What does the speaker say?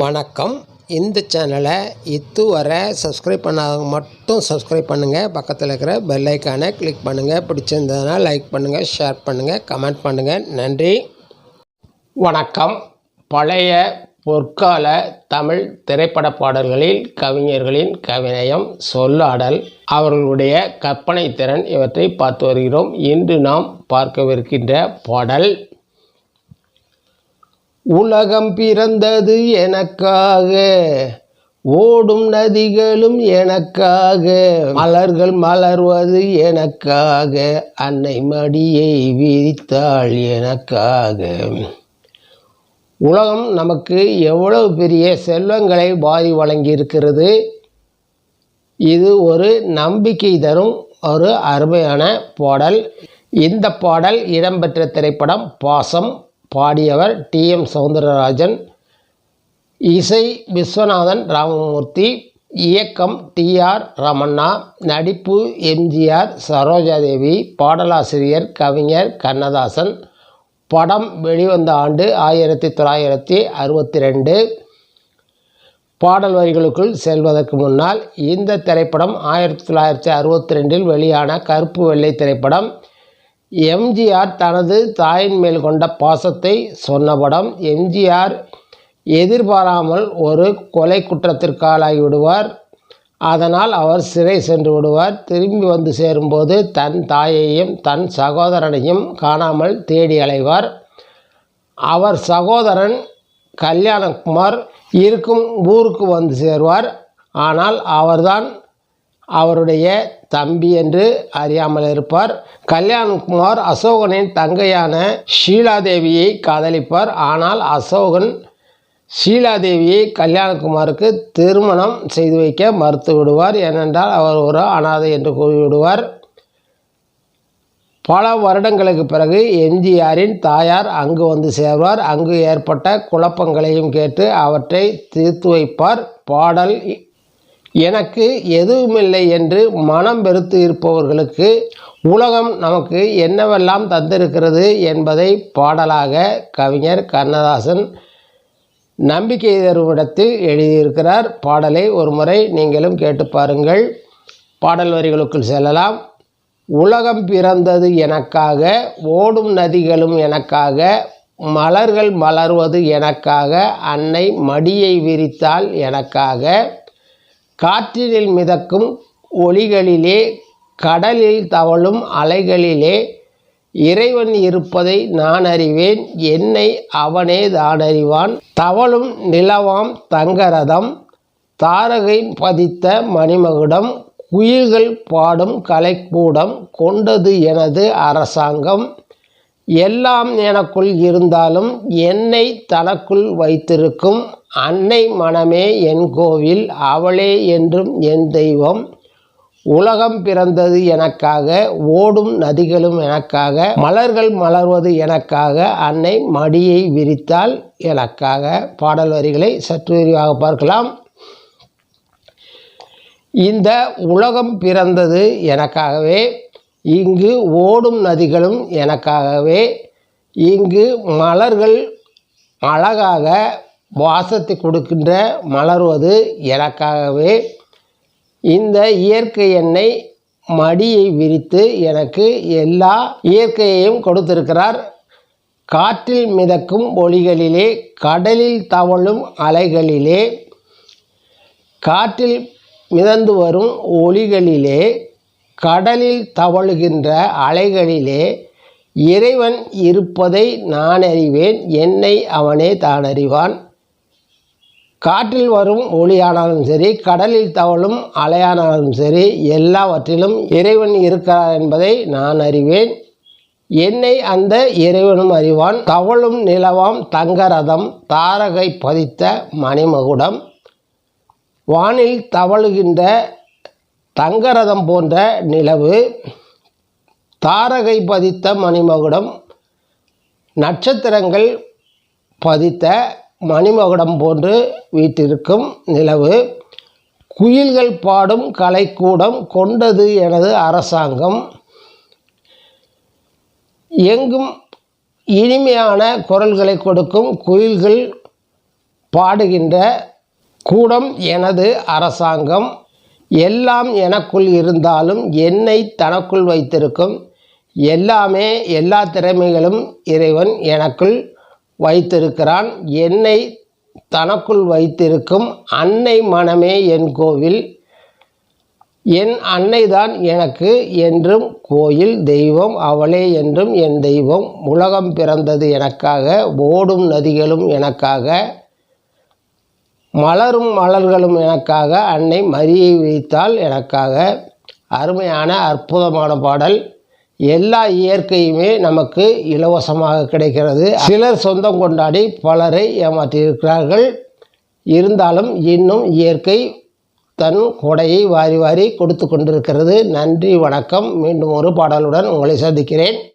வணக்கம். இந்த சேனலை இதுவரை சப்ஸ்கிரைப் பண்ணாதவங்க மட்டும் சப்ஸ்கிரைப் பண்ணுங்கள். பக்கத்தில் இருக்கிற பெல் ஐக்கானை கிளிக் பண்ணுங்கள். பிடிச்சிருந்ததுன்னா லைக் பண்ணுங்கள், ஷேர் பண்ணுங்கள், கமெண்ட் பண்ணுங்கள். நன்றி. வணக்கம். பழைய பொற்கால தமிழ் திரைப்பட பாடல்களில் கவிஞர்களின் கவிநயம், சொல்லாடல், அவர்களுடைய கற்பனை திறன் இவற்றை பார்த்து வருகிறோம். இன்று நாம் பார்க்கவிருக்கின்ற பாடல், உலகம் பிறந்தது எனக்காக, ஓடும் நதிகளும் எனக்காக, மலர்கள் மலர்வது எனக்காக, அன்னை மடியை விரித்தாள் எனக்காக. உலகம் நமக்கு எவ்வளவு பெரிய செல்வங்களை வாரி வழங்கியிருக்கிறது. இது ஒரு நம்பிக்கை தரும் ஒரு அருமையான பாடல். இந்த பாடல் இடம்பெற்ற திரைப்படம் பாசம். பாடியவர் டி.எம். சௌந்தரராஜன், இசை விஸ்வநாதன் ராமமூர்த்தி, இயக்கம் டி.ஆர். ரமண்ணா, நடிப்பு எம்.ஜி.ஆர்., சரோஜாதேவி, பாடலாசிரியர் கவிஞர் கண்ணதாசன். படம் வெளிவந்த ஆண்டு 1962. பாடல் வரிகளுக்குள் செல்வதற்கு முன்னால், இந்த திரைப்படம் 1962 வெளியான கருப்பு வெள்ளை திரைப்படம். எம்.ஜி.ஆர். தனது தாயின் மேல் கொண்ட பாசத்தை சொன்ன படம். எம்.ஜி.ஆர். எதிர்பாராமல் ஒரு கொலை குற்றத்திற்கு ஆளாகி விடுவார். அதனால் அவர் சிறை சென்று விடுவார். திரும்பி வந்து சேரும்போது தன் தாயையும் தன் சகோதரனையும் காணாமல் தேடி அலைவார். அவர் சகோதரன் கல்யாணகுமார் இருக்கும் ஊருக்கு வந்து சேருவார். ஆனால் அவர்தான் அவருடைய தம்பி என்று அறியாமல் இருப்பார். கல்யாணகுமார் அசோகனின் தங்கையான ஷீலாதேவியை காதலிப்பார். ஆனால் அசோகன் ஷீலாதேவியை கல்யாணகுமாருக்கு திருமணம் செய்து வைக்க மறுத்து விடுவார். ஏனென்றால் அவர் ஒரு அனாதை என்று கூறிவிடுவார். பல வருடங்களுக்கு பிறகு எம்.ஜி.ஆரின் தாயார் அங்கு வந்து சேர்வார். அங்கு ஏற்பட்ட குழப்பங்களையும் கேட்டு அவற்றை தீர்த்து வைப்பார். பாடல், எனக்கு எதுவுமில்லை என்று மனம் வெறுத்து இருப்பவர்களுக்கு உலகம் நமக்கு என்னவெல்லாம் தந்திருக்கிறது என்பதை பாடலாக கவிஞர் கண்ணதாசன் நம்பிக்கை தரும் இடத்தில் எழுதியிருக்கிறார். பாடலை ஒரு முறை நீங்களும் கேட்டு பாருங்கள். பாடல் வரிகளுக்குள் செல்லலாம். உலகம் பிறந்தது எனக்காக, ஓடும் நதிகளும் எனக்காக, மலர்கள் மலர்வது எனக்காக, அன்னை மடியை விரித்தாள் எனக்காக, காற்றினில் மிதக்கும் ஒளிகளிலே, கடலில் தவழும் அலைகளிலே, இறைவன் இருப்பதை நான் அறிவேன், என்னை அவனே தானறிவான், தவழும் நிலவாம் தங்கரதம், தாரகை பதித்த மணிமகுடம், குயில்கள் பாடும் கலைக்கூடம், கொண்டது எனது அரசாங்கம், எல்லாம் எனக்குள் இருந்தாலும் என்னை தனக்குள் வைத்திருக்கும் அன்னை மனமே என் கோவில், அவளே என்றும் என் தெய்வம், உலகம் பிறந்தது எனக்காக, ஓடும் நதிகளும் எனக்காக, மலர்கள் மலர்வது எனக்காக, அன்னை மடியை விரித்தாள் எனக்காக. பாடல் வரிகளை சற்று விரிவாக பார்க்கலாம். இந்த உலகம் பிறந்தது எனக்காகவே, இங்கு ஓடும் நதிகளும் எனக்காகவே, இங்கு மலர்கள் அழகாக வாசத்தை கொடுக்கின்ற மலர்வது எனக்காகவே, இந்த இயற்கை என்னை மடியை விரித்து எனக்கு எல்லா இயற்கையையும் கொடுத்திருக்கிறார். காற்றில் மிதக்கும் ஒளிகளிலே, கடலில் தவழும் அலைகளிலே, காற்றில் மிதந்து வரும் ஒளிகளிலே, கடலில் தவழுகின்ற அலைகளிலே, இறைவன் இருப்பதை நான் அறிவேன், என்னை அவனே தான் அறிவான். காற்றில் வரும் ஒளியானாலும் சரி, கடலில் தவழும் அலையானாலும் சரி, எல்லாவற்றிலும் இறைவன் இருக்கிறார் என்பதை நான் அறிவேன், என்னை அந்த இறைவனும் அறிவான். தவழும் நிலவாம் தங்கரதம், தாரகை பதித்த மணிமகுடம், வானில் தவழுகின்ற தங்கரதம் போன்ற நிலவு, தாரகை பதித்த மணிமகுடம், நட்சத்திரங்கள் பதித்த மணிமகுடம் போன்று வீட்டிற்கும் நிலவு, குயில்கள் பாடும் கலைக்கூடம், கொண்டது எனது அரசாங்கம், எங்கும் இனிமையான குரல்களை கொடுக்கும் குயில்கள் பாடுகின்ற கூடம் எனது அரசாங்கம், எல்லாம் எனக்குள் இருந்தாலும் என்னை தனக்குள் வைத்திருக்கும், எல்லாமே எல்லா திறமைகளும் இறைவன் எனக்குள் வைத்திருக்கிறான், என்னை தனக்குள் வைத்திருக்கும் அன்னை மனமே என் கோவில், என் அன்னைதான் எனக்கு என்றும் கோயில், தெய்வம் அவளே என்றும் என் தெய்வம், உலகம் பிறந்தது எனக்காக, ஓடும் நதிகளும் எனக்காக, மலரும் மலர்களும் எனக்காக, அன்னை மரியை வைத்தால் எனக்காக. அருமையான அற்புதமான பாடல். எல்லா இயற்கையுமே நமக்கு இலவசமாக கிடைக்கிறது. சிலர் சொந்தம் கொண்டாடி பலரை ஏமாற்றியிருக்கிறார்கள். இருந்தாலும் இன்னும் இயற்கை தன் கொடையை வாரி வாரி கொடுத்து கொண்டிருக்கிறது. நன்றி, வணக்கம். மீண்டும் ஒரு பாடலுடன் உங்களை சந்திக்கிறேன்.